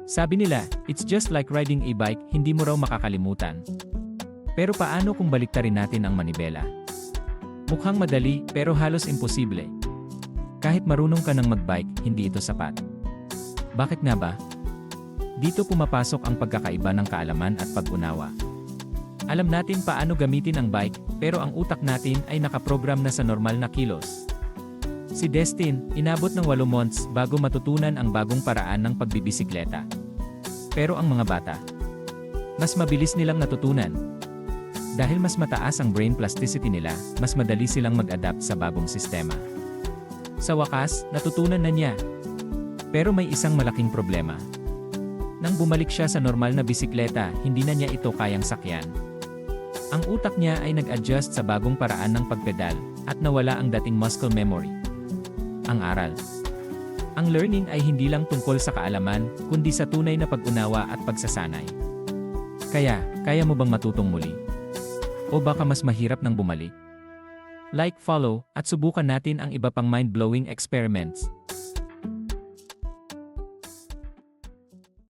Sabi nila, it's just like riding a bike, hindi mo raw makakalimutan. Pero paano kung baliktarin natin ang manibela? Mukhang madali, pero halos imposible. Kahit marunong ka ng magbike, hindi ito sapat. Bakit nga ba? Dito pumapasok ang pagkakaiba ng kaalaman at pag-unawa. Alam natin paano gamitin ang bike, pero ang utak natin ay nakaprogram na sa normal na kilos. Si Destin, inabot ng 8 months bago matutunan ang bagong paraan ng pagbibisikleta. Pero ang mga bata, mas mabilis nilang natutunan. Dahil mas mataas ang brain plasticity nila, mas madali silang mag-adapt sa bagong sistema. Sa wakas, natutunan na niya. Pero may isang malaking problema. Nang bumalik siya sa normal na bisikleta, hindi na niya ito kayang sakyan. Ang utak niya ay nag-adjust sa bagong paraan ng pagpedal, at nawala ang dating muscle memory. Ang aral. Ang learning ay hindi lang tungkol sa kaalaman, kundi sa tunay na pag-unawa at pagsasanay. Kaya mo bang matutong muli? O baka mas mahirap nang bumalik? Like, follow, at subukan natin ang iba pang mind-blowing experiments.